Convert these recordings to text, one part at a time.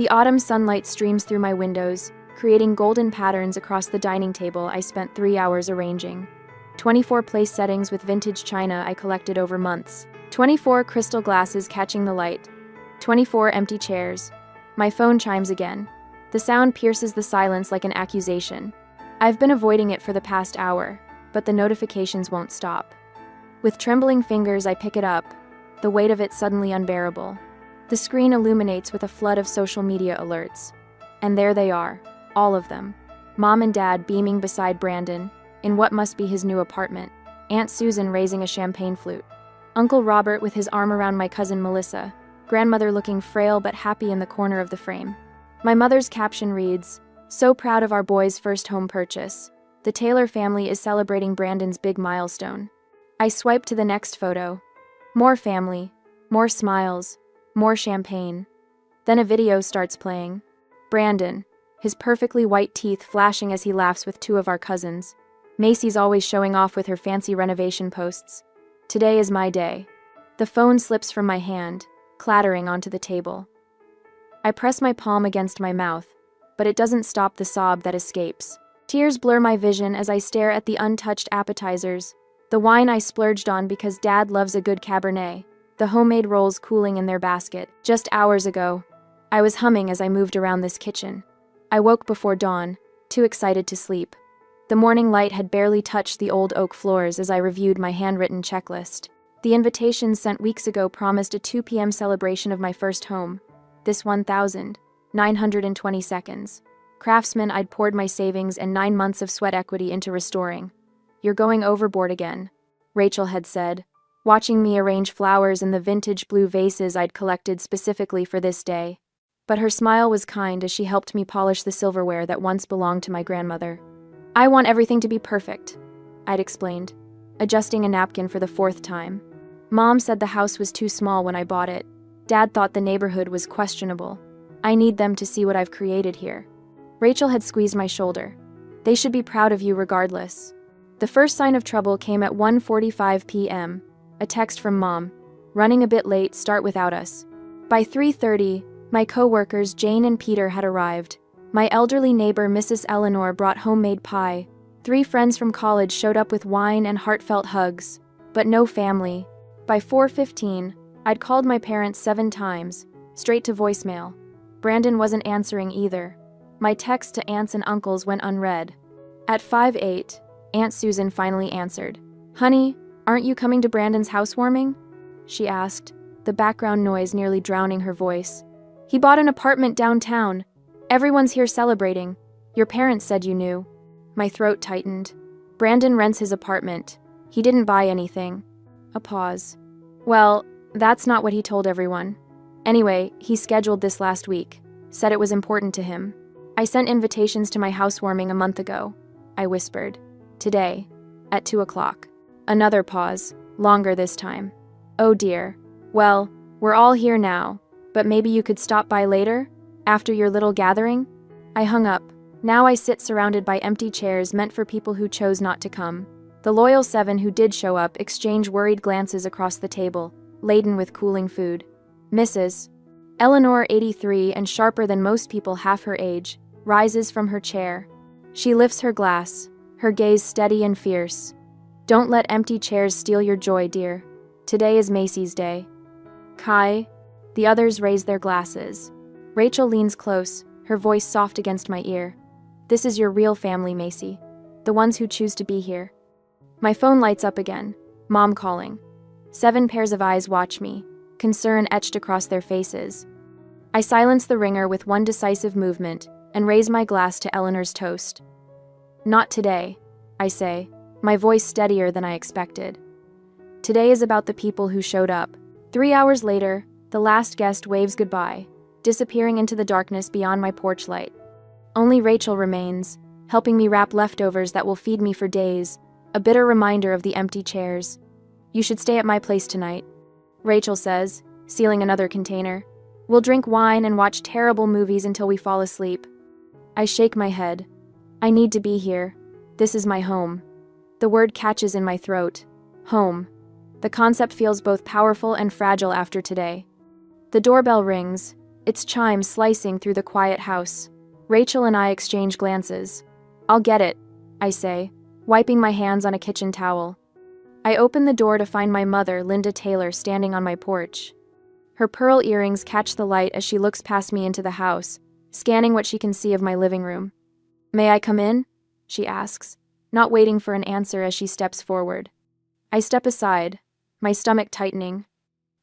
The autumn sunlight streams through my windows, creating golden patterns across the dining table I spent 3 hours arranging. 24 place settings with vintage china I collected over months. 24 crystal glasses catching the light. 24 empty chairs. My phone chimes again. The sound pierces the silence like an accusation. I've been avoiding it for the past hour, but the notifications won't stop. With trembling fingers, I pick it up, the weight of it suddenly unbearable. The screen illuminates with a flood of social media alerts. And there they are, all of them. Mom and Dad beaming beside Brandon, in what must be his new apartment. Aunt Susan raising a champagne flute. Uncle Robert with his arm around my cousin Melissa. Grandmother looking frail but happy in the corner of the frame. My mother's caption reads, "So proud of our boy's first home purchase. The Taylor family is celebrating Brandon's big milestone." I swipe to the next photo. More family, more smiles, more champagne. Then a video starts playing. Brandon, his perfectly white teeth flashing as he laughs with two of our cousins. Macy's always showing off with her fancy renovation posts. Today is my day. The phone slips from my hand, clattering onto the table. I press my palm against my mouth, but it doesn't stop the sob that escapes. Tears blur my vision as I stare at the untouched appetizers, the wine I splurged on because Dad loves a good Cabernet, the homemade rolls cooling in their basket. Just hours ago, I was humming as I moved around this kitchen. I woke before dawn, too excited to sleep. The morning light had barely touched the old oak floors as I reviewed my handwritten checklist. The invitations sent weeks ago promised a 2 p.m. celebration of my first home. This 1,920 seconds. Craftsman I'd poured my savings and 9 months of sweat equity into restoring. "You're going overboard again," Rachel had said, watching me arrange flowers in the vintage blue vases I'd collected specifically for this day. But her smile was kind as she helped me polish the silverware that once belonged to my grandmother. "I want everything to be perfect," I'd explained, adjusting a napkin for the 4th time. Mom said the house was too small when I bought it. Dad thought the neighborhood was questionable. I need them to see what I've created here. Rachel had squeezed my shoulder. "They should be proud of you regardless." The first sign of trouble came at 1:45 p.m., a text from Mom. "Running a bit late, start without us." By 3:30, my co-workers Jane and Peter had arrived. My elderly neighbor Mrs. Eleanor brought homemade pie. 3 friends from college showed up with wine and heartfelt hugs. But no family. By 4:15, I'd called my parents 7 times, straight to voicemail. Brandon wasn't answering either. My text to aunts and uncles went unread. At 5:08, Aunt Susan finally answered. "Honey, aren't you coming to Brandon's housewarming?" she asked, the background noise nearly drowning her voice. "He bought an apartment downtown. Everyone's here celebrating. Your parents said you knew." My throat tightened. Brandon rents his apartment. He didn't buy anything. A pause. "Well, that's not what he told everyone. Anyway, he scheduled this last week. Said it was important to him. I sent invitations to my housewarming a month ago," I whispered. "Today, at 2 o'clock. Another pause, longer this time. "Oh dear. Well, we're all here now, but maybe you could stop by later, after your little gathering?" I hung up. Now I sit surrounded by empty chairs meant for people who chose not to come. The loyal 7 who did show up exchange worried glances across the table, laden with cooling food. Mrs. Eleanor, 83 and sharper than most people half her age, rises from her chair. She lifts her glass, her gaze steady and fierce. "Don't let empty chairs steal your joy, dear. Today is Macy's Day." "Kai." The others raise their glasses. Rachel leans close, her voice soft against my ear. "This is your real family, Macy. The ones who choose to be here." My phone lights up again. Mom calling. 7 pairs of eyes watch me, concern etched across their faces. I silence the ringer with one decisive movement and raise my glass to Eleanor's toast. "Not today," I say, my voice steadier than I expected. Today is about the people who showed up. 3 hours later, the last guest waves goodbye, disappearing into the darkness beyond my porch light. Only Rachel remains, helping me wrap leftovers that will feed me for days, a bitter reminder of the empty chairs. "You should stay at my place tonight," Rachel says, sealing another container. "We'll drink wine and watch terrible movies until we fall asleep." I shake my head. I need to be here. This is my home. The word catches in my throat. Home. The concept feels both powerful and fragile after today. The doorbell rings. its chimes slicing through the quiet house. Rachel and I exchange glances. "I'll get it," I say, wiping my hands on a kitchen towel. I open the door to find my mother, Linda Taylor, standing on my porch. Her pearl earrings catch the light as she looks past me into the house, scanning what she can see of my living room. "May I come in?" she asks, not waiting for an answer as she steps forward. I step aside, my stomach tightening.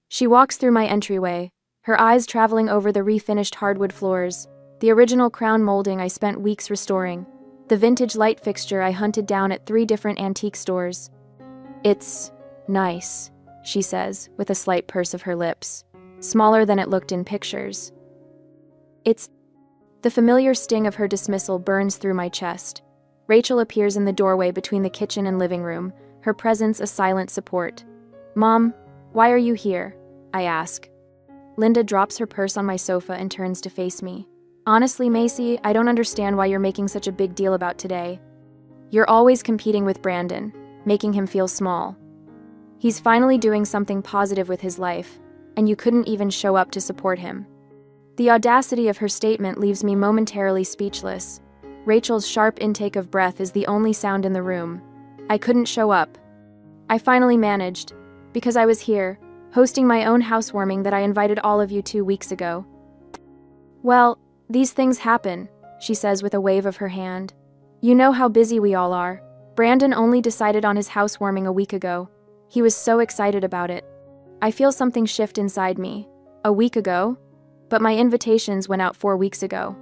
She walks through my entryway, her eyes traveling over the refinished hardwood floors, the original crown molding I spent weeks restoring, the vintage light fixture I hunted down at 3 different antique stores. "It's nice," she says, with a slight purse of her lips, smaller than it looked in pictures. "It's..." The familiar sting of her dismissal burns through my chest. Rachel appears in the doorway between the kitchen and living room, her presence a silent support. "Mom, why are you here?" I ask. Linda drops her purse on my sofa and turns to face me. "Honestly, Macy, I don't understand why you're making such a big deal about today. You're always competing with Brandon, making him feel small. He's finally doing something positive with his life, and you couldn't even show up to support him." The audacity of her statement leaves me momentarily speechless. Rachel's sharp intake of breath is the only sound in the room. I couldn't show up. I finally managed, because I was here, hosting my own housewarming that I invited all of you 2 weeks ago. "Well, these things happen," she says with a wave of her hand. "You know how busy we all are. Brandon only decided on his housewarming a week ago. He was so excited about it. I feel something shift inside me. A week ago? But my invitations went out 4 weeks ago."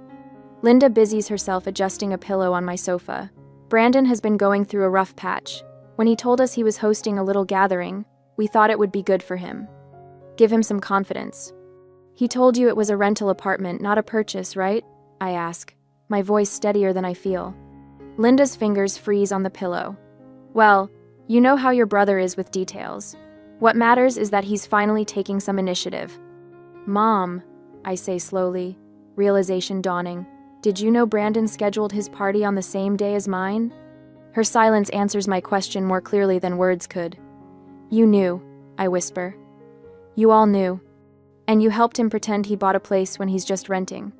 Linda busies herself adjusting a pillow on my sofa. "Brandon has been going through a rough patch. When he told us he was hosting a little gathering, we thought it would be good for him. Give him some confidence." "He told you it was a rental apartment, not a purchase, right?" I ask, my voice steadier than I feel. Linda's fingers freeze on the pillow. "Well, you know how your brother is with details. What matters is that he's finally taking some initiative." "Mom," I say slowly, realization dawning, "did you know Brandon scheduled his party on the same day as mine?" Her silence answers my question more clearly than words could. "You knew," I whisper. "You all knew. And you helped him pretend he bought a place when he's just renting."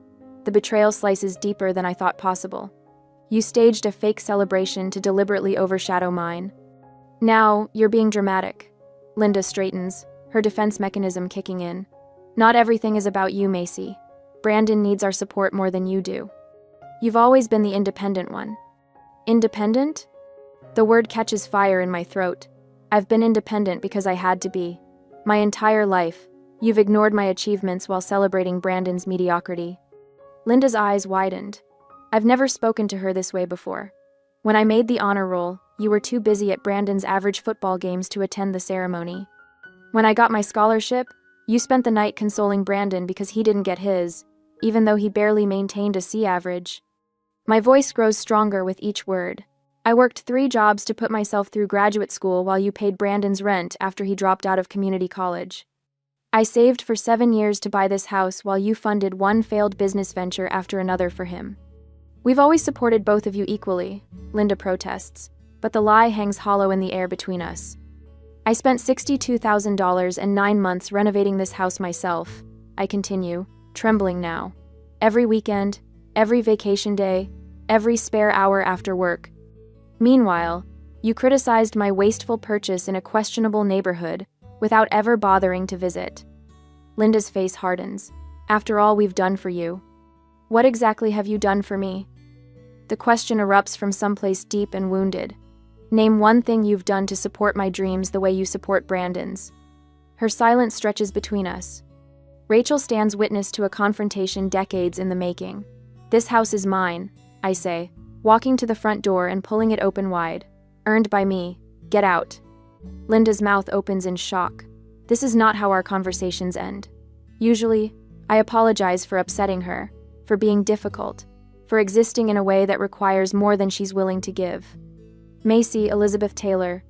The betrayal slices deeper than I thought possible. "You staged a fake celebration to deliberately overshadow mine. Now, you're being dramatic." Linda straightens, her defense mechanism kicking in. "Not everything is about you, Macy. Brandon needs our support more than you do. You've always been the independent one." "Independent?" The word catches fire in my throat. I've been independent because I had to be. My entire life, you've ignored my achievements while celebrating Brandon's mediocrity. Linda's eyes widened. I've never spoken to her this way before. When I made the honor roll, you were too busy at Brandon's average football games to attend the ceremony. When I got my scholarship, you spent the night consoling Brandon because he didn't get his, even though he barely maintained a C average. My voice grows stronger with each word. I worked 3 jobs to put myself through graduate school while you paid Brandon's rent after he dropped out of community college. I saved for 7 years to buy this house while you funded one failed business venture after another for him. We've always supported both of you equally," Linda protests, but the lie hangs hollow in the air between us. "I spent $62,000 and 9 months renovating this house myself," I continue, trembling now. "Every weekend, every vacation day, every spare hour after work. Meanwhile, you criticized my wasteful purchase in a questionable neighborhood without ever bothering to visit." Linda's face hardens. "After all we've done for you. What exactly have you done for me?" The question erupts from someplace deep and wounded. "Name one thing you've done to support my dreams the way you support Brandon's." Her silence stretches between us. Rachel stands witness to a confrontation decades in the making. "This house is mine," I say, walking to the front door and pulling it open wide. "Earned by me. Get out." Linda's mouth opens in shock. This is not how our conversations end. Usually, I apologize for upsetting her, for being difficult, for existing in a way that requires more than she's willing to give. "Macy Elizabeth Taylor,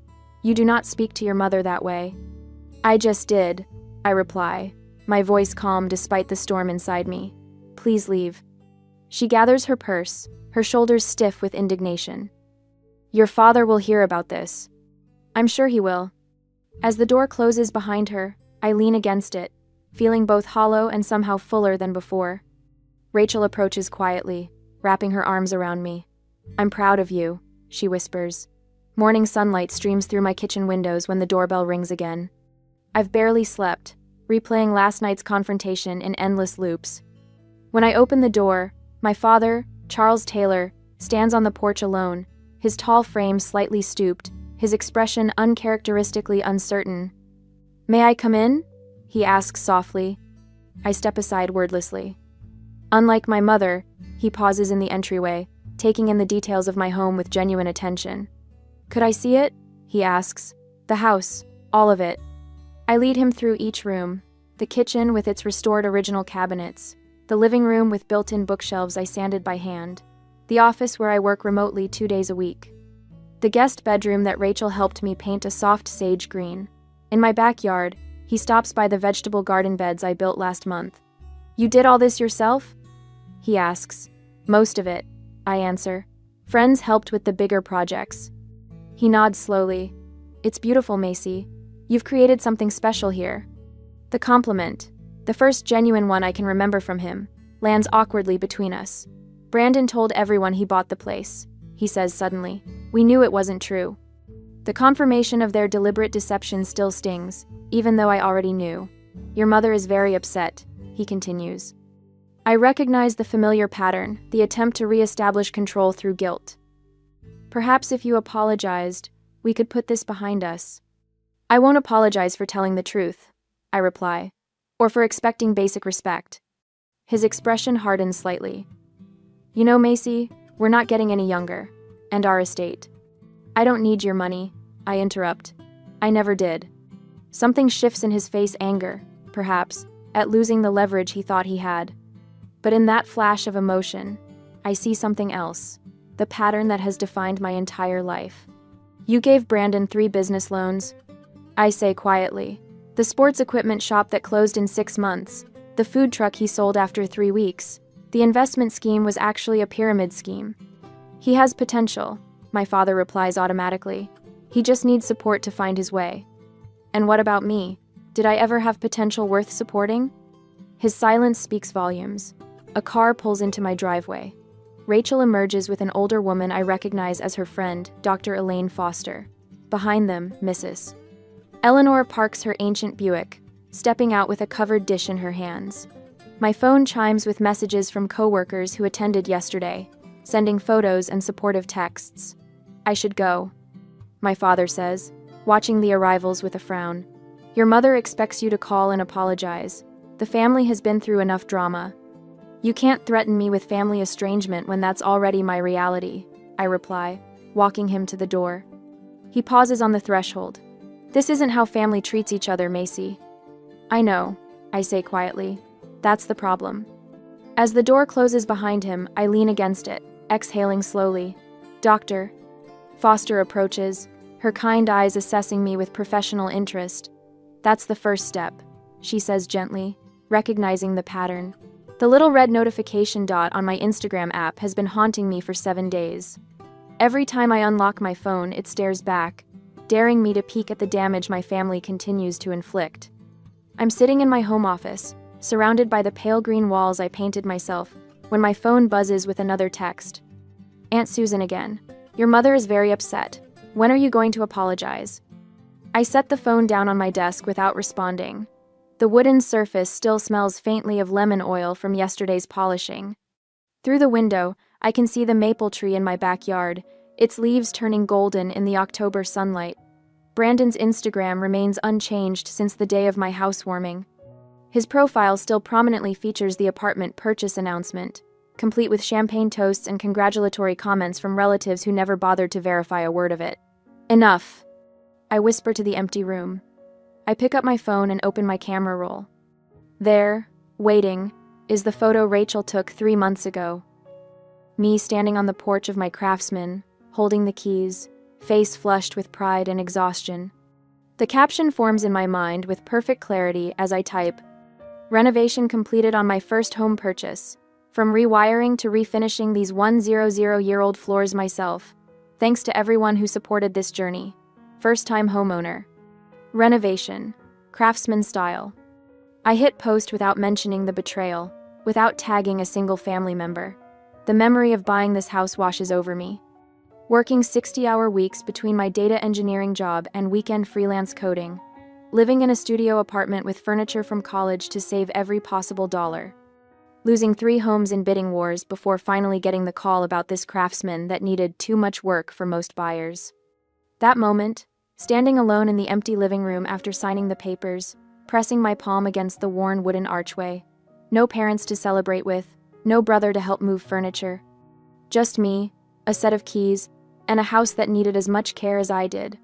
you do not speak to your mother that way." "I just did," I reply, my voice calm despite the storm inside me. "Please leave." She gathers her purse, her shoulders stiff with indignation. "Your father will hear about this." "I'm sure he will." As the door closes behind her, I lean against it, feeling both hollow and somehow fuller than before. Rachel approaches quietly, wrapping her arms around me. "I'm proud of you," she whispers. Morning sunlight streams through my kitchen windows when the doorbell rings again. I've barely slept, replaying last night's confrontation in endless loops. When I open the door, my father, Charles Taylor, stands on the porch alone, his tall frame slightly stooped, his expression uncharacteristically uncertain. "May I come in?" he asks softly. I step aside wordlessly. Unlike my mother, he pauses in the entryway, taking in the details of my home with genuine attention. "Could I see it?" he asks. "The house, all of it." I lead him through each room, the kitchen with its restored original cabinets, the living room with built-in bookshelves I sanded by hand, the office where I work remotely 2 days a week, the guest bedroom that Rachel helped me paint a soft sage green. In my backyard, he stops by the vegetable garden beds I built last month. "You did all this yourself?" he asks. "Most of it," I answer. "Friends helped with the bigger projects." He nods slowly. "It's beautiful, Macy. You've created something special here." The compliment, the first genuine one I can remember from him, lands awkwardly between us. "Brandon told everyone he bought the place," he says suddenly. "We knew it wasn't true." The confirmation of their deliberate deception still stings, even though I already knew. "Your mother is very upset," he continues. I recognize the familiar pattern, the attempt to re-establish control through guilt. "Perhaps if you apologized, we could put this behind us." "I won't apologize for telling the truth," I reply, "or for expecting basic respect." His expression hardens slightly. "You know, Macy, we're not getting any younger, and our estate." "I don't need your money," I interrupt. "I never did." Something shifts in his face, anger, perhaps, at losing the leverage he thought he had. But in that flash of emotion, I see something else, the pattern that has defined my entire life. "You gave Brandon 3 business loans," I say quietly. "The sports equipment shop that closed in 6 months, the food truck he sold after 3 weeks. The investment scheme was actually a pyramid scheme." "He has potential," my father replies automatically. "He just needs support to find his way." "And what about me? Did I ever have potential worth supporting?" His silence speaks volumes. A car pulls into my driveway. Rachel emerges with an older woman I recognize as her friend, Dr. Elaine Foster. Behind them, Mrs. Eleanor parks her ancient Buick, stepping out with a covered dish in her hands. My phone chimes with messages from coworkers who attended yesterday, sending photos and supportive texts. "I should go," my father says, watching the arrivals with a frown. "Your mother expects you to call and apologize. The family has been through enough drama." "You can't threaten me with family estrangement when that's already my reality," I reply, walking him to the door. He pauses on the threshold. "This isn't how family treats each other, Macy." "I know," I say quietly. "That's the problem." As the door closes behind him, I lean against it, exhaling slowly. "Doctor." Foster approaches, her kind eyes assessing me with professional interest. "That's the first step," she says gently, recognizing the pattern. The little red notification dot on my Instagram app has been haunting me for 7 days. Every time I unlock my phone, it stares back, daring me to peek at the damage my family continues to inflict. I'm sitting in my home office, surrounded by the pale green walls I painted myself, when my phone buzzes with another text. "Aunt Susan again. Your mother is very upset. When are you going to apologize?" I set the phone down on my desk without responding. The wooden surface still smells faintly of lemon oil from yesterday's polishing. Through the window, I can see the maple tree in my backyard, its leaves turning golden in the October sunlight. Brandon's Instagram remains unchanged since the day of my housewarming. His profile still prominently features the apartment purchase announcement, complete with champagne toasts and congratulatory comments from relatives who never bothered to verify a word of it. "Enough," I whisper to the empty room. I pick up my phone and open my camera roll. There, waiting, is the photo Rachel took 3 months ago. Me standing on the porch of my Craftsman, holding the keys, face flushed with pride and exhaustion. The caption forms in my mind with perfect clarity as I type, "Renovation completed on my first home purchase. From rewiring to refinishing these 100-year-old floors myself. Thanks to everyone who supported this journey. First-time homeowner. Renovation. Craftsman style." I hit post without mentioning the betrayal, without tagging a single family member. The memory of buying this house washes over me. Working 60-hour weeks between my data engineering job and weekend freelance coding. Living in a studio apartment with furniture from college to save every possible dollar. Losing 3 homes in bidding wars before finally getting the call about this craftsman that needed too much work for most buyers. That moment, standing alone in the empty living room after signing the papers, pressing my palm against the worn wooden archway. No parents to celebrate with, no brother to help move furniture. Just me, a set of keys, and a house that needed as much care as I did.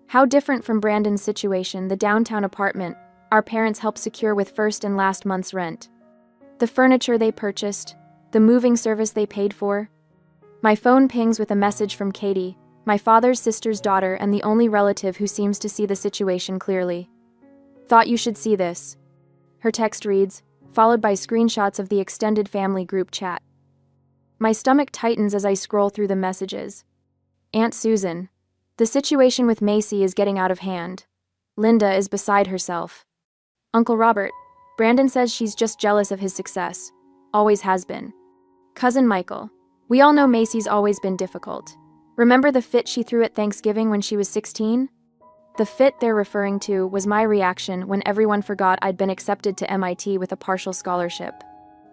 How different from Brandon's situation, the downtown apartment our parents helped secure with first and last month's rent. The furniture they purchased, the moving service they paid for. My phone pings with a message from Katie, my father's sister's daughter and the only relative who seems to see the situation clearly. Thought you should see this. Her text reads, followed by screenshots of the extended family group chat. My stomach tightens as I scroll through the messages. Aunt Susan. The situation with Macy is getting out of hand. Linda is beside herself. Uncle Robert. Brandon says she's just jealous of his success. Always has been. Cousin Michael. We all know Macy's always been difficult. Remember the fit she threw at Thanksgiving when she was 16? The fit they're referring to was my reaction when everyone forgot I'd been accepted to MIT with a partial scholarship.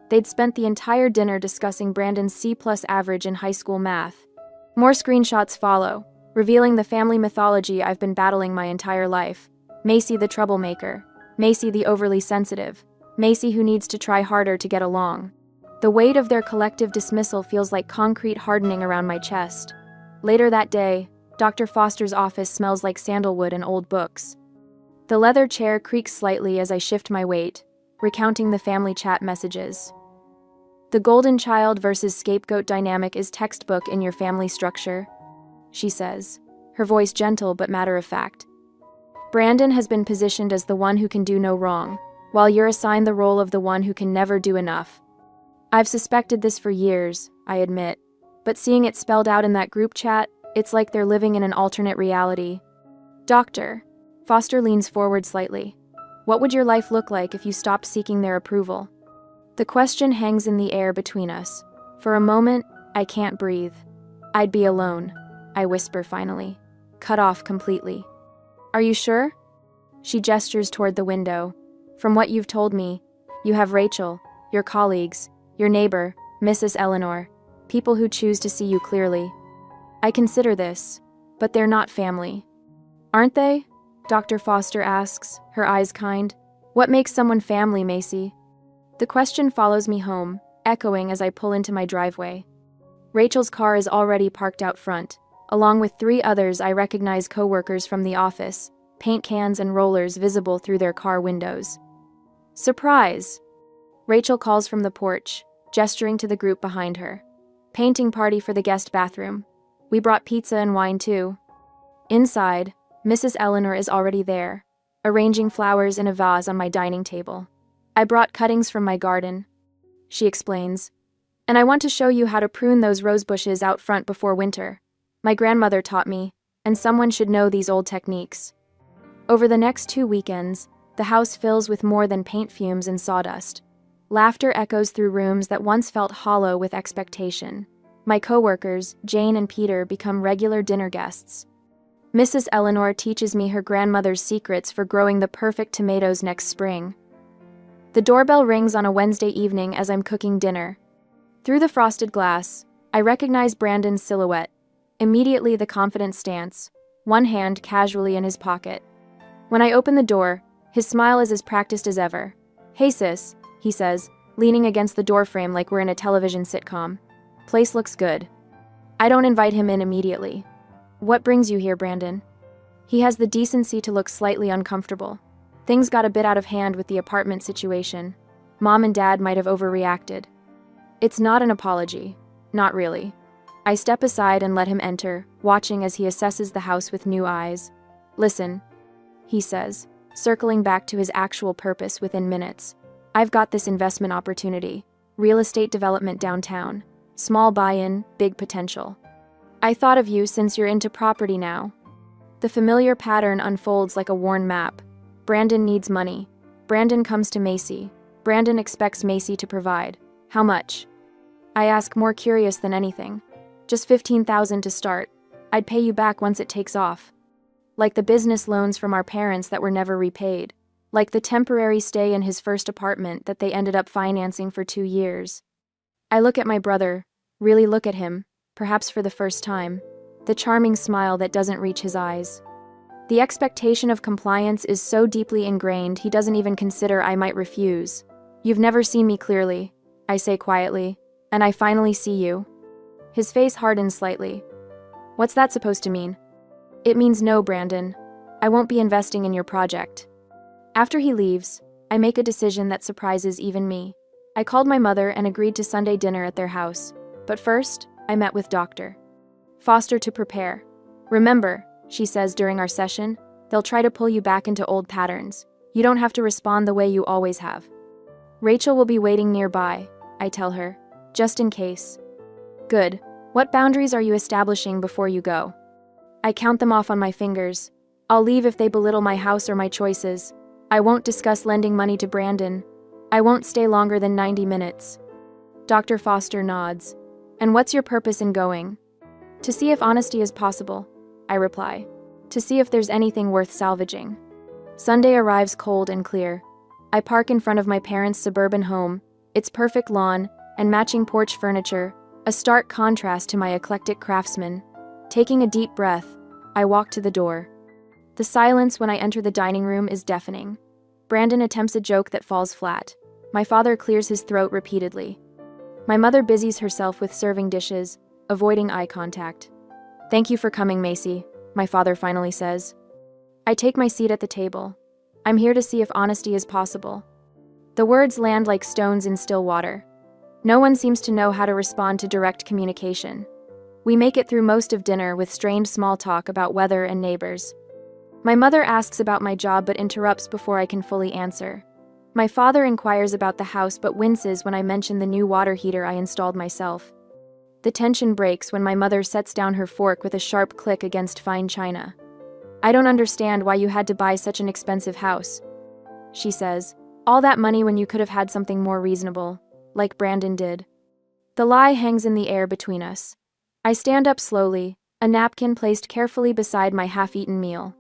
They'd spent the entire dinner discussing Brandon's C+ average in high school math. More screenshots follow, revealing the family mythology I've been battling my entire life. Macy the troublemaker. Macy the overly sensitive. Macy who needs to try harder to get along. The weight of their collective dismissal feels like concrete hardening around my chest. Later that day, Dr. Foster's office smells like sandalwood and old books. The leather chair creaks slightly as I shift my weight, recounting the family chat messages. The golden child versus scapegoat dynamic is textbook in your family structure, she says, her voice gentle but matter-of-fact. Brandon has been positioned as the one who can do no wrong, while you're assigned the role of the one who can never do enough. I've suspected this for years, I admit, but seeing it spelled out in that group chat, it's like they're living in an alternate reality. Doctor. Foster leans forward slightly. What would your life look like if you stopped seeking their approval? The question hangs in the air between us. For a moment, I can't breathe. I'd be alone, I whisper finally, cut off completely. Are you sure? She gestures toward the window. From what you've told me, you have Rachel, your colleagues, your neighbor, Mrs. Eleanor, people who choose to see you clearly. I consider this, but they're not family. Aren't they? Dr. Foster asks, her eyes kind. What makes someone family, Macy? The question follows me home, echoing as I pull into my driveway. Rachel's car is already parked out front. Along with 3 others I recognize co-workers from the office, paint cans and rollers visible through their car windows. Surprise! Rachel calls from the porch, gesturing to the group behind her. Painting party for the guest bathroom. We brought pizza and wine too. Inside, Mrs. Eleanor is already there, arranging flowers in a vase on my dining table. I brought cuttings from my garden, she explains. And I want to show you how to prune those rose bushes out front before winter. My grandmother taught me, and someone should know these old techniques. Over the next 2 weekends, the house fills with more than paint fumes and sawdust. Laughter echoes through rooms that once felt hollow with expectation. My co-workers, Jane and Peter, become regular dinner guests. Mrs. Eleanor teaches me her grandmother's secrets for growing the perfect tomatoes next spring. The doorbell rings on a Wednesday evening as I'm cooking dinner. Through the frosted glass, I recognize Brandon's silhouette. Immediately the confident stance, one hand casually in his pocket. When I open the door, his smile is as practiced as ever. Hey sis, he says, leaning against the doorframe like we're in a television sitcom. Place looks good. I don't invite him in immediately. What brings you here, Brandon? He has the decency to look slightly uncomfortable. Things got a bit out of hand with the apartment situation. Mom and Dad might have overreacted. It's not an apology. Not really. I step aside and let him enter, watching as he assesses the house with new eyes. Listen, he says, circling back to his actual purpose within minutes. I've got this investment opportunity. Real estate development downtown. Small buy-in, big potential. I thought of you since you're into property now. The familiar pattern unfolds like a worn map. Brandon needs money. Brandon comes to Macy. Brandon expects Macy to provide. How much? I ask, more curious than anything. Just $15,000 to start. I'd pay you back once it takes off. Like the business loans from our parents that were never repaid. Like the temporary stay in his first apartment that they ended up financing for 2 years. I look at my brother, really look at him, perhaps for the first time. The charming smile that doesn't reach his eyes. The expectation of compliance is so deeply ingrained he doesn't even consider I might refuse. You've never seen me clearly, I say quietly, and I finally see you. His face hardens slightly. What's that supposed to mean? It means no, Brandon. I won't be investing in your project. After he leaves, I make a decision that surprises even me. I called my mother and agreed to Sunday dinner at their house, but first, I met with Dr. Foster to prepare. Remember, she says during our session, they'll try to pull you back into old patterns. You don't have to respond the way you always have. Rachel will be waiting nearby, I tell her, just in case. Good. What boundaries are you establishing before you go? I count them off on my fingers. I'll leave if they belittle my house or my choices. I won't discuss lending money to Brandon. I won't stay longer than 90 minutes. Dr. Foster nods. And what's your purpose in going? To see if honesty is possible, I reply. To see if there's anything worth salvaging. Sunday arrives cold and clear. I park in front of my parents' suburban home, its perfect lawn and matching porch furniture, a stark contrast to my eclectic craftsman. Taking a deep breath, I walk to the door. The silence when I enter the dining room is deafening. Brandon attempts a joke that falls flat. My father clears his throat repeatedly. My mother busies herself with serving dishes, avoiding eye contact. Thank you for coming, Macy, my father finally says. I take my seat at the table. I'm here to see if honesty is possible. The words land like stones in still water. No one seems to know how to respond to direct communication. We make it through most of dinner with strained small talk about weather and neighbors. My mother asks about my job but interrupts before I can fully answer. My father inquires about the house but winces when I mention the new water heater I installed myself. The tension breaks when my mother sets down her fork with a sharp click against fine china. I don't understand why you had to buy such an expensive house, she says. All that money when you could have had something more reasonable, like Brandon did. The lie hangs in the air between us. I stand up slowly, a napkin placed carefully beside my half-eaten meal.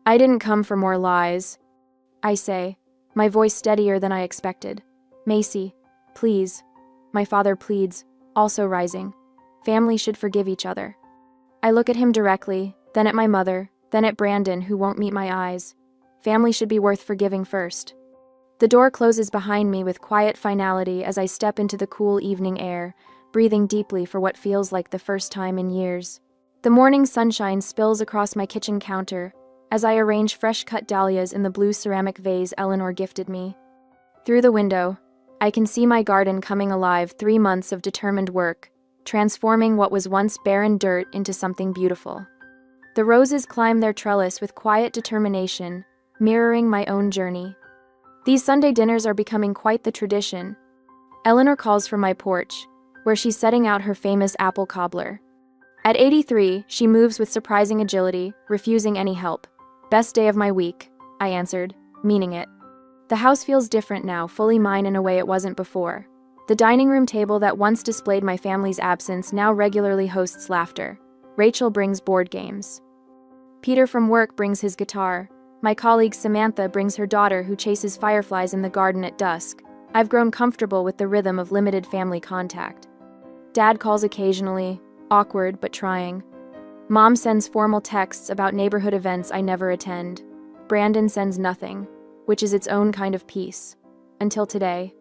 I didn't come for more lies, I say, my voice steadier than I expected. Macy, please, my father pleads, also rising. Family should forgive each other. I look at him directly, then at my mother, then at Brandon, who won't meet my eyes. Family should be worth forgiving first. The door closes behind me with quiet finality as I step into the cool evening air, breathing deeply for what feels like the first time in years. The morning sunshine spills across my kitchen counter as I arrange fresh-cut dahlias in the blue ceramic vase Eleanor gifted me. Through the window, I can see my garden coming alive, 3 months of determined work, transforming what was once barren dirt into something beautiful. The roses climb their trellis with quiet determination, mirroring my own journey. These Sunday dinners are becoming quite the tradition. Eleanor calls from my porch, where she's setting out her famous apple cobbler. At 83, she moves with surprising agility, refusing any help. Best day of my week, I answered, meaning it. The house feels different now, fully mine in a way it wasn't before. The dining room table that once displayed my family's absence now regularly hosts laughter. Rachel brings board games. Peter from work brings his guitar. My colleague Samantha brings her daughter who chases fireflies in the garden at dusk. I've grown comfortable with the rhythm of limited family contact. Dad calls occasionally, awkward but trying. Mom sends formal texts about neighborhood events I never attend. Brandon sends nothing, which is its own kind of peace. Until today.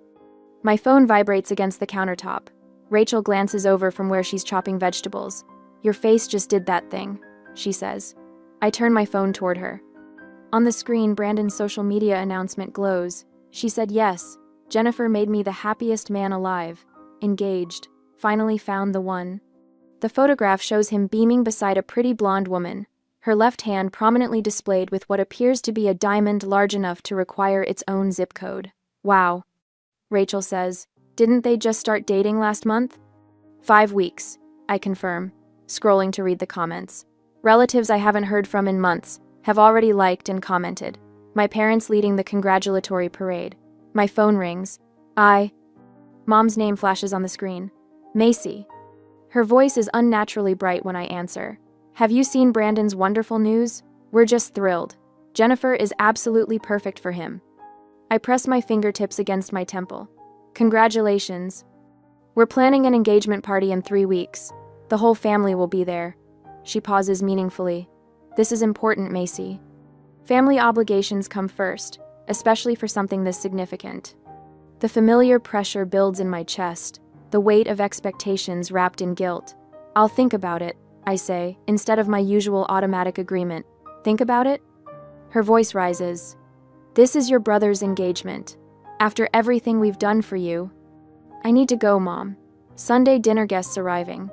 My phone vibrates against the countertop. Rachel glances over from where she's chopping vegetables. Your face just did that thing, she says. I turn my phone toward her. On the screen, Brandon's social media announcement glows. She said yes. Jennifer made me the happiest man alive. Engaged. Finally found the one. The photograph shows him beaming beside a pretty blonde woman, her left hand prominently displayed with what appears to be a diamond large enough to require its own zip code. Wow. Rachel says, didn't they just start dating last month? 5 weeks, I confirm, scrolling to read the comments. Relatives I haven't heard from in months have already liked and commented. My parents leading the congratulatory parade. My phone rings. Mom's name flashes on the screen. Macy. Her voice is unnaturally bright when I answer. Have you seen Brandon's wonderful news? We're just thrilled. Jennifer is absolutely perfect for him. I press my fingertips against my temple. Congratulations. We're planning an engagement party in 3 weeks. The whole family will be there. She pauses meaningfully. This is important, Macy. Family obligations come first, especially for something this significant. The familiar pressure builds in my chest, the weight of expectations wrapped in guilt. I'll think about it, I say, instead of my usual automatic agreement. Think about it? Her voice rises. This is your brother's engagement. After everything we've done for you. I need to go, Mom. Sunday dinner guests arriving.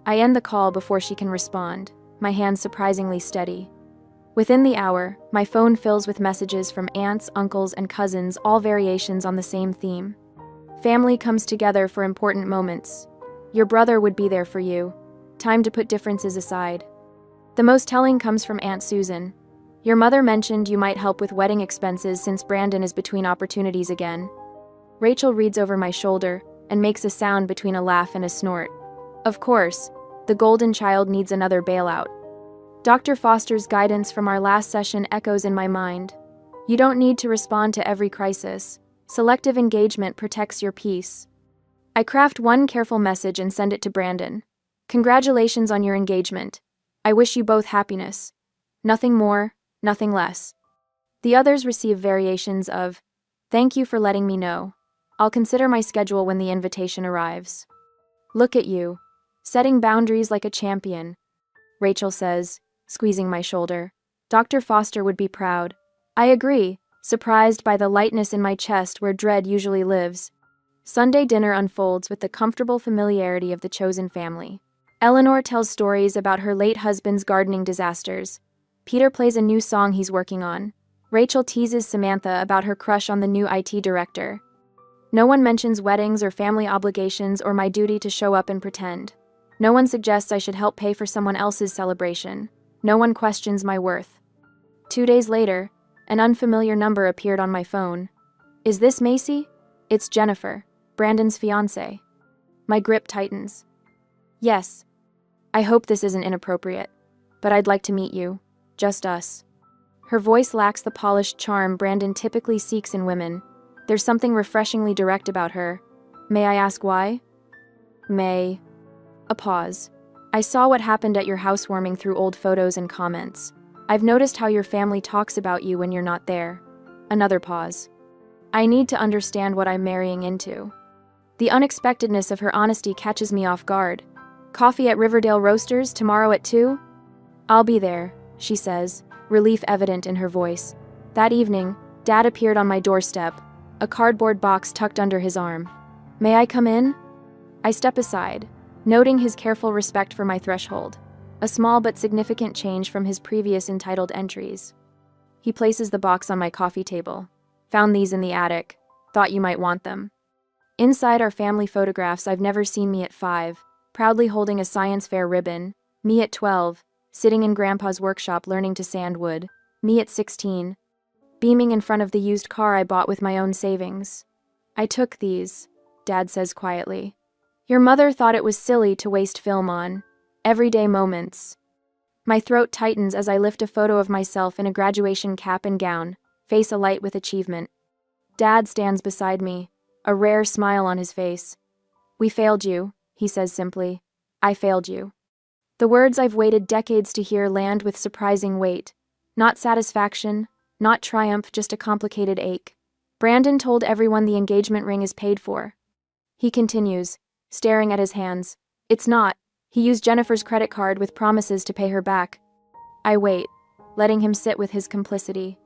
I end the call before she can respond, my hands surprisingly steady. Within the hour, my phone fills with messages from aunts, uncles, and cousins, all variations on the same theme. Family comes together for important moments. Your brother would be there for you. Time to put differences aside. The most telling comes from Aunt Susan. Your mother mentioned you might help with wedding expenses since Brandon is between opportunities again. Rachel reads over my shoulder and makes a sound between a laugh and a snort. Of course, the golden child needs another bailout. Dr. Foster's guidance from our last session echoes in my mind. You don't need to respond to every crisis. Selective engagement protects your peace. I craft one careful message and send it to Brandon. Congratulations on your engagement. I wish you both happiness. Nothing more, nothing less. The others receive variations of, thank you for letting me know. I'll consider my schedule when the invitation arrives. Look at you, setting boundaries like a champion, Rachel says, squeezing my shoulder. Dr. Foster would be proud. I agree, surprised by the lightness in my chest where dread usually lives. Sunday dinner unfolds with the comfortable familiarity of the chosen family. Eleanor tells stories about her late husband's gardening disasters. Peter plays a new song he's working on. Rachel teases Samantha about her crush on the new IT director. No one mentions weddings or family obligations or my duty to show up and pretend. No one suggests I should help pay for someone else's celebration. No one questions my worth. 2 days later, an unfamiliar number appeared on my phone. Is this Macy? It's Jennifer, Brandon's fiancée. My grip tightens. Yes. I hope this isn't inappropriate, but I'd like to meet you. Just us. Her voice lacks the polished charm Brandon typically seeks in women. There's something refreshingly direct about her. May I ask why? A pause. I saw what happened at your housewarming through old photos and comments. I've noticed how your family talks about you when you're not there. Another pause. I need to understand what I'm marrying into. The unexpectedness of her honesty catches me off guard. Coffee at Riverdale Roasters tomorrow at 2? I'll be there, she says, relief evident in her voice. That evening, Dad appeared on my doorstep, a cardboard box tucked under his arm. May I come in? I step aside, noting his careful respect for my threshold, a small but significant change from his previous entitled entries. He places the box on my coffee table. Found these in the attic. Thought you might want them. Inside are family photographs I've never seen me at 5, proudly holding a science fair ribbon, me at 12, sitting in Grandpa's workshop learning to sand wood, me at 16, beaming in front of the used car I bought with my own savings. I took these, Dad says quietly. Your mother thought it was silly to waste film on everyday moments. My throat tightens as I lift a photo of myself in a graduation cap and gown, face alight with achievement. Dad stands beside me, a rare smile on his face. We failed you, he says simply. I failed you. The words I've waited decades to hear land with surprising weight. Not satisfaction, not triumph, just a complicated ache. Brandon told everyone the engagement ring is paid for. He continues, staring at his hands. It's not. He used Jennifer's credit card with promises to pay her back. I wait, letting him sit with his complicity.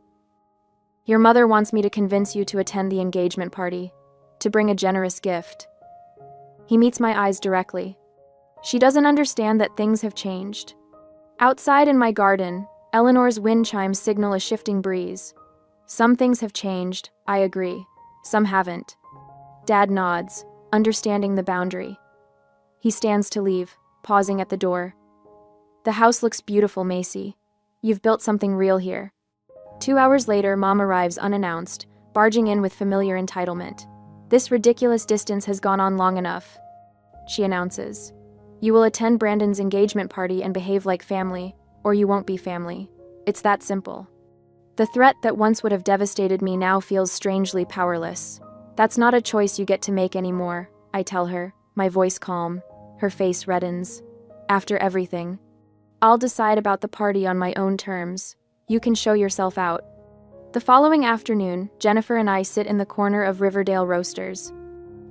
Your mother wants me to convince you to attend the engagement party, to bring a generous gift. He meets my eyes directly. She doesn't understand that things have changed. Outside in my garden, Eleanor's wind chimes signal a shifting breeze. Some things have changed, I agree. Some haven't. Dad nods, understanding the boundary. He stands to leave, pausing at the door. The house looks beautiful, Macy. You've built something real here. 2 hours later, Mom arrives unannounced, barging in with familiar entitlement. "This ridiculous distance has gone on long enough," she announces. "You will attend Brandon's engagement party and behave like family, or you won't be family. It's that simple." The threat that once would have devastated me now feels strangely powerless. "That's not a choice you get to make anymore," I tell her, my voice calm. Her face reddens. "After everything, I'll decide about the party on my own terms. You can show yourself out." The following afternoon, Jennifer and I sit in the corner of Riverdale Roasters.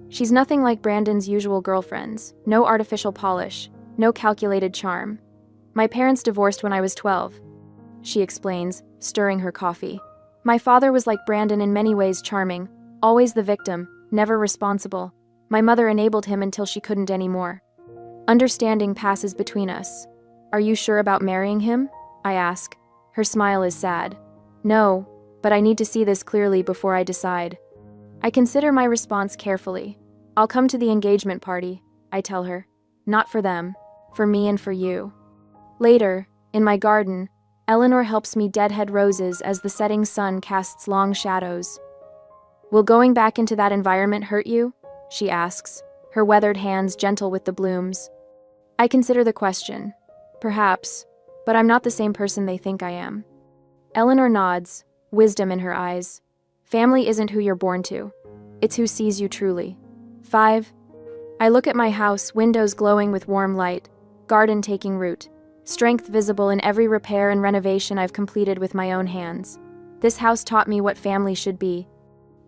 She's nothing like Brandon's usual girlfriends. No artificial polish, no calculated charm. "My parents divorced when I was 12, she explains, stirring her coffee. "My father was like Brandon in many ways, charming, always the victim, never responsible. My mother enabled him until she couldn't anymore. Understanding passes between us." "Are you sure about marrying him?" I ask. Her smile is sad. "No, but I need to see this clearly before I decide." I consider my response carefully. "I'll come to the engagement party," I tell her. "Not for them, for me and for you." Later, in my garden, Eleanor helps me deadhead roses as the setting sun casts long shadows. "Will going back into that environment hurt you?" she asks, her weathered hands gentle with the blooms. I consider the question. Perhaps, but I'm not the same person they think I am. Eleanor nods, wisdom in her eyes. "Family isn't who you're born to. It's who sees you truly." 5. I look at my house, windows glowing with warm light, garden taking root, strength visible in every repair and renovation I've completed with my own hands. "This house taught me what family should be,"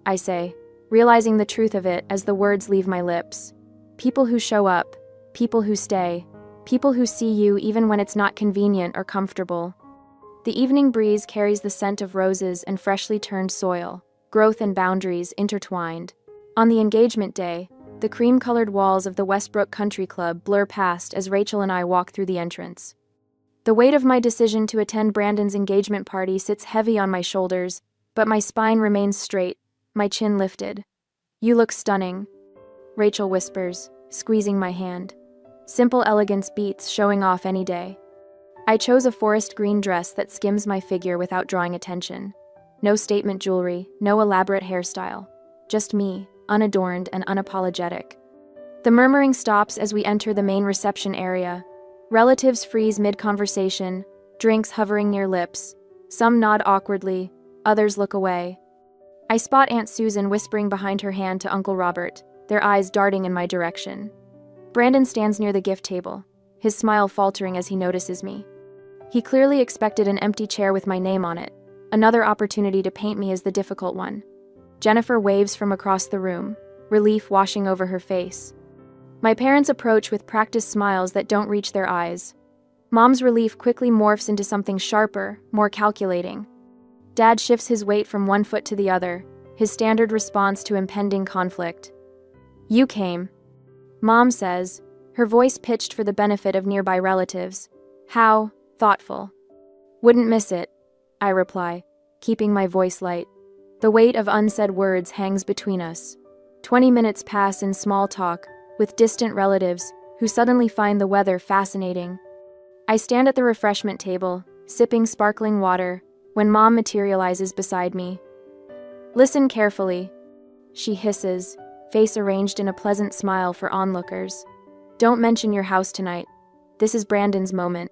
I say, realizing the truth of it as the words leave my lips. People who show up, people who stay, people who see you even when it's not convenient or comfortable. The evening breeze carries the scent of roses and freshly turned soil, growth and boundaries intertwined. On the engagement day, the cream-colored walls of the Westbrook Country Club blur past as Rachel and I walk through the entrance. The weight of my decision to attend Brandon's engagement party sits heavy on my shoulders, but my spine remains straight, my chin lifted. "You look stunning," Rachel whispers, squeezing my hand. Simple elegance beats showing off any day. I chose a forest green dress that skims my figure without drawing attention. No statement jewelry, no elaborate hairstyle. Just me, unadorned and unapologetic. The murmuring stops as we enter the main reception area. Relatives freeze mid-conversation, drinks hovering near lips. Some nod awkwardly, others look away. I spot Aunt Susan whispering behind her hand to Uncle Robert, their eyes darting in my direction. Brandon stands near the gift table, his smile faltering as he notices me. He clearly expected an empty chair with my name on it, another opportunity to paint me as the difficult one. Jennifer waves from across the room, relief washing over her face. My parents approach with practiced smiles that don't reach their eyes. Mom's relief quickly morphs into something sharper, more calculating. Dad shifts his weight from one foot to the other, his standard response to impending conflict. "You came," Mom says, her voice pitched for the benefit of nearby relatives. "How thoughtful." "Wouldn't miss it," I reply, keeping my voice light. The weight of unsaid words hangs between us. 20 minutes pass in small talk, with distant relatives, who suddenly find the weather fascinating. I stand at the refreshment table, sipping sparkling water, when Mom materializes beside me. "Listen carefully," she hisses, face arranged in a pleasant smile for onlookers. "Don't mention your house tonight. This is Brandon's moment."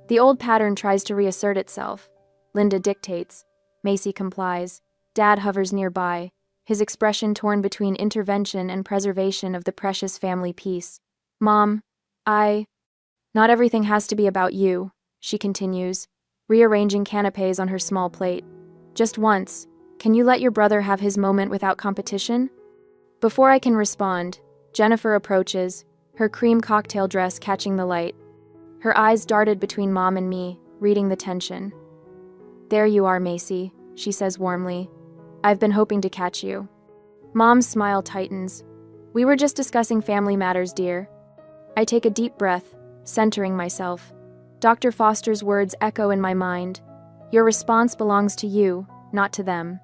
The old pattern tries to reassert itself. Linda dictates. Macy complies. Dad hovers nearby, his expression torn between intervention and preservation of the precious family peace. "Mom, not everything has to be about you," she continues, rearranging canapes on her small plate. "Just once, can you let your brother have his moment without competition?" Before I can respond, Jennifer approaches, her cream cocktail dress catching the light. Her eyes darted between Mom and me, reading the tension. "There you are, Macy," she says warmly. "I've been hoping to catch you." Mom's smile tightens. "We were just discussing family matters, dear." I take a deep breath, centering myself. Dr. Foster's words echo in my mind. "Your response belongs to you, not to them."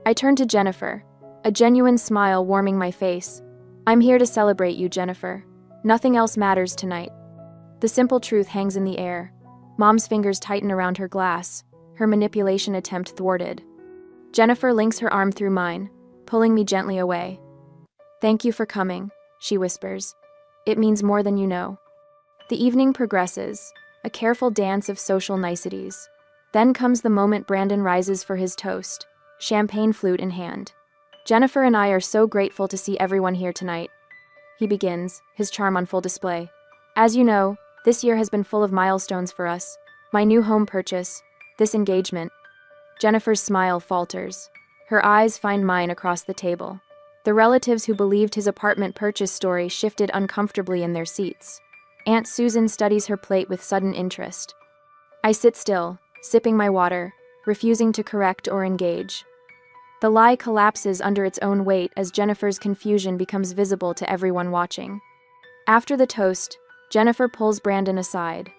I turn to Jennifer, a genuine smile warming my face. "I'm here to celebrate you, Jennifer. Nothing else matters tonight." The simple truth hangs in the air. Mom's fingers tighten around her glass. her manipulation attempt thwarted. Jennifer links her arm through mine, pulling me gently away. "Thank you for coming," she whispers. "It means more than you know." The evening progresses, a careful dance of social niceties. Then comes the moment Brandon rises for his toast, champagne flute in hand. "Jennifer and I are so grateful to see everyone here tonight," he begins, his charm on full display. "As you know, this year has been full of milestones for us. My new home purchase, this engagement." Jennifer's smile falters. Her eyes find mine across the table. The relatives who believed his apartment purchase story shifted uncomfortably in their seats. Aunt Susan studies her plate with sudden interest. I sit still, sipping my water, refusing to correct or engage. The lie collapses under its own weight as Jennifer's confusion becomes visible to everyone watching. After the toast, Jennifer pulls Brandon aside.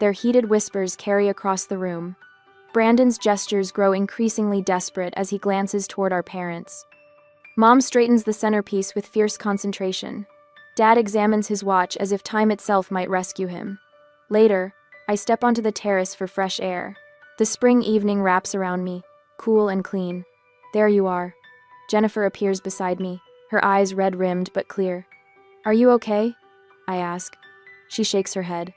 Their heated whispers carry across the room. Brandon's gestures grow increasingly desperate as he glances toward our parents. Mom straightens the centerpiece with fierce concentration. Dad examines his watch as if time itself might rescue him. Later, I step onto the terrace for fresh air. The spring evening wraps around me, cool and clean. There you are. Jennifer appears beside me, her eyes red-rimmed but clear. "Are you okay?" I ask. She shakes her head.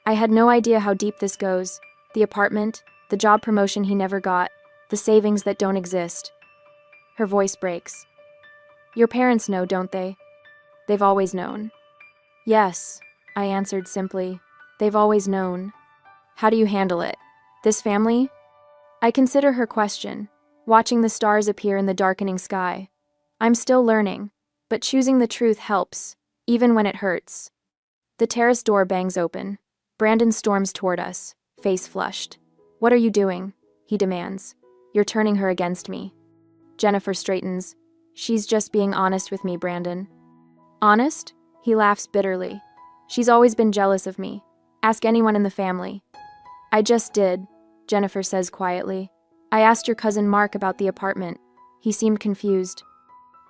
"I had no idea how deep this goes. The apartment, the job promotion he never got, the savings that don't exist." Her voice breaks. "Your parents know, don't they?" "They've always known." "Yes," I answered simply. "They've always known." "How do you handle it? This family?" I consider her question, watching the stars appear in the darkening sky. I'm still learning, but choosing the truth helps, even when it hurts. The terrace door bangs open. Brandon storms toward us, face flushed. "What are you doing?" he demands. "You're turning her against me." Jennifer straightens. "She's just being honest with me, Brandon." "Honest?" He laughs bitterly. "She's always been jealous of me. Ask anyone in the family." "I just did," Jennifer says quietly. "I asked your cousin Mark about the apartment. He seemed confused."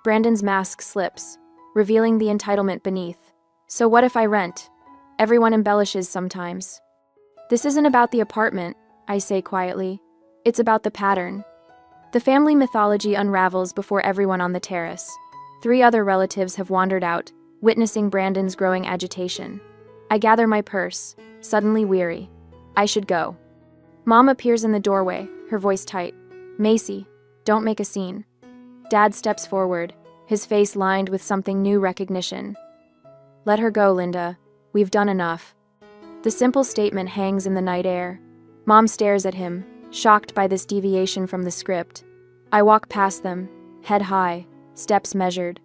Brandon's mask slips, revealing the entitlement beneath. "So what if I rent? Everyone embellishes sometimes." "This isn't about the apartment," I say quietly. "It's about the pattern." The family mythology unravels before everyone on the terrace. 3 other relatives have wandered out, witnessing Brandon's growing agitation. I gather my purse, suddenly weary. I should go. Mom appears in the doorway, her voice tight. "Macy, don't make a scene." Dad steps forward, his face lined with something new recognition. "Let her go, Linda. We've done enough." The simple statement hangs in the night air. Mom stares at him, shocked by this deviation from the script. I walk past them, head high, steps measured.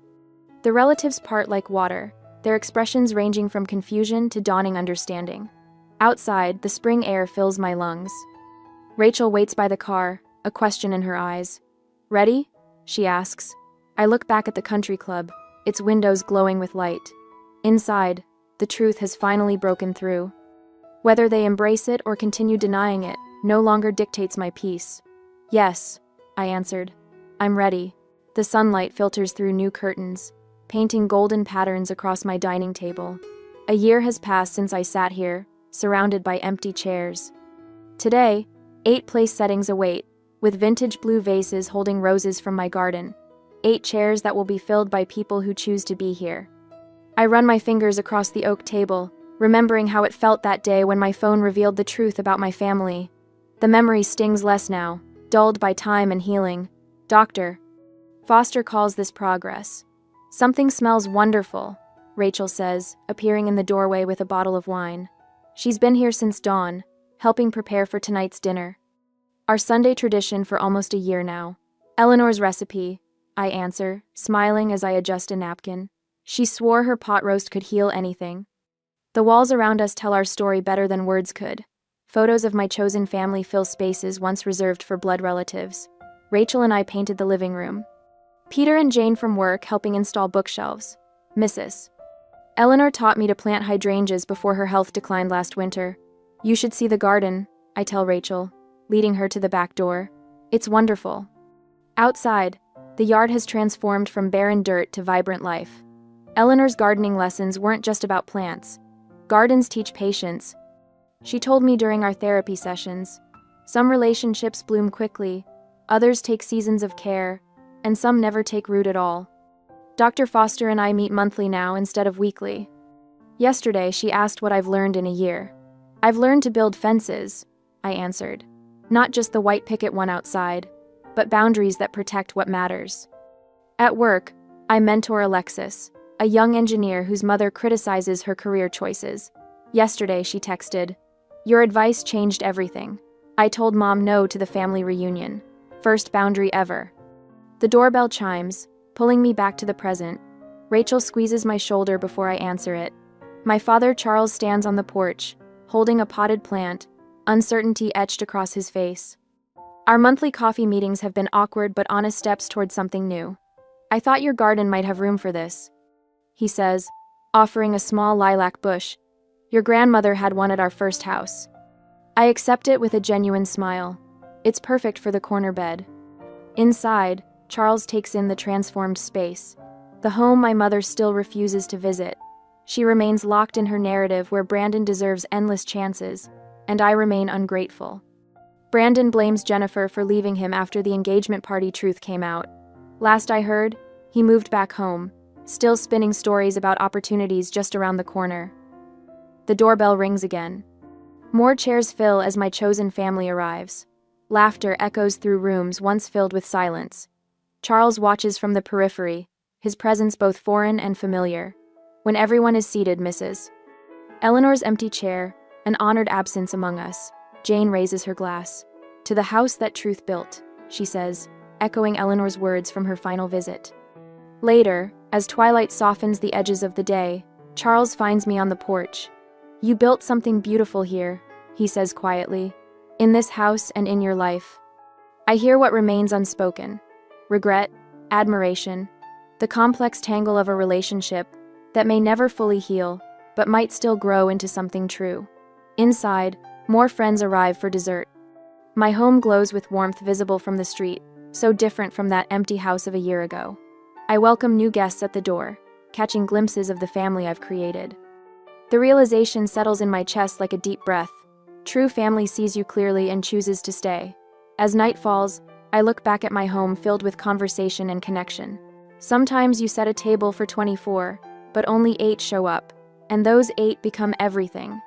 The relatives part like water, their expressions ranging from confusion to dawning understanding. Outside, the spring air fills my lungs. Rachel waits by the car, a question in her eyes. "Ready?" she asks. I look back at the country club, its windows glowing with light. Inside, the truth has finally broken through. Whether they embrace it or continue denying it no longer dictates my peace. "Yes," I answered. "I'm ready." The sunlight filters through new curtains, painting golden patterns across my dining table. A year has passed since I sat here, surrounded by empty chairs. Today, 8 place settings await, with vintage blue vases holding roses from my garden. 8 chairs that will be filled by people who choose to be here. I run my fingers across the oak table, remembering how it felt that day when my phone revealed the truth about my family. The memory stings less now, dulled by time and healing. "Doctor." Foster calls this progress. "Something smells wonderful," Rachel says, appearing in the doorway with a bottle of wine. She's been here since dawn, helping prepare for tonight's dinner. Our Sunday tradition for almost a year now. "Eleanor's recipe," I answer, smiling as I adjust a napkin. She swore her pot roast could heal anything. The walls around us tell our story better than words could. Photos of my chosen family fill spaces once reserved for blood relatives. Rachel and I painted the living room. Peter and Jane from work helping install bookshelves. Mrs. Eleanor taught me to plant hydrangeas before her health declined last winter. "You should see the garden," I tell Rachel, leading her to the back door. "It's wonderful." Outside, the yard has transformed from barren dirt to vibrant life. Eleanor's gardening lessons weren't just about plants. Gardens teach patience. She told me during our therapy sessions. Some relationships bloom quickly, others take seasons of care, and some never take root at all. Dr. Foster and I meet monthly now instead of weekly. Yesterday, she asked what I've learned in a year. I've learned to build fences, I answered. Not just the white picket one outside, but boundaries that protect what matters. At work, I mentor Alexis, a young engineer whose mother criticizes her career choices. Yesterday, she texted, "Your advice changed everything. I told Mom no to the family reunion. First boundary ever." The doorbell chimes, pulling me back to the present. Rachel squeezes my shoulder before I answer it. My father Charles stands on the porch, holding a potted plant, uncertainty etched across his face. Our monthly coffee meetings have been awkward but honest steps toward something new. "I thought your garden might have room for this," he says, offering a small lilac bush. "Your grandmother had one at our first house." I accept it with a genuine smile. It's perfect for the corner bed. Inside, Charles takes in the transformed space, the home my mother still refuses to visit. She remains locked in her narrative where Brandon deserves endless chances, and I remain ungrateful. Brandon blames Jennifer for leaving him after the engagement party truth came out. Last I heard, he moved back home, still spinning stories about opportunities just around the corner. The doorbell rings again. More chairs fill as my chosen family arrives. Laughter echoes through rooms once filled with silence. Charles watches from the periphery, his presence both foreign and familiar. When everyone is seated, Mrs. Eleanor's empty chair, an honored absence among us. Jane raises her glass. "To the house that truth built," she says, echoing Eleanor's words from her final visit. Later, as twilight softens the edges of the day, Charles finds me on the porch. "You built something beautiful here," he says quietly, "in this house and in your life." I hear what remains unspoken. Regret, admiration, the complex tangle of a relationship that may never fully heal, but might still grow into something true. Inside, more friends arrive for dessert. My home glows with warmth visible from the street, so different from that empty house of a year ago. I welcome new guests at the door, catching glimpses of the family I've created. The realization settles in my chest like a deep breath. True family sees you clearly and chooses to stay. As night falls, I look back at my home filled with conversation and connection. Sometimes you set a table for 24, but only 8 show up, and those 8 become everything.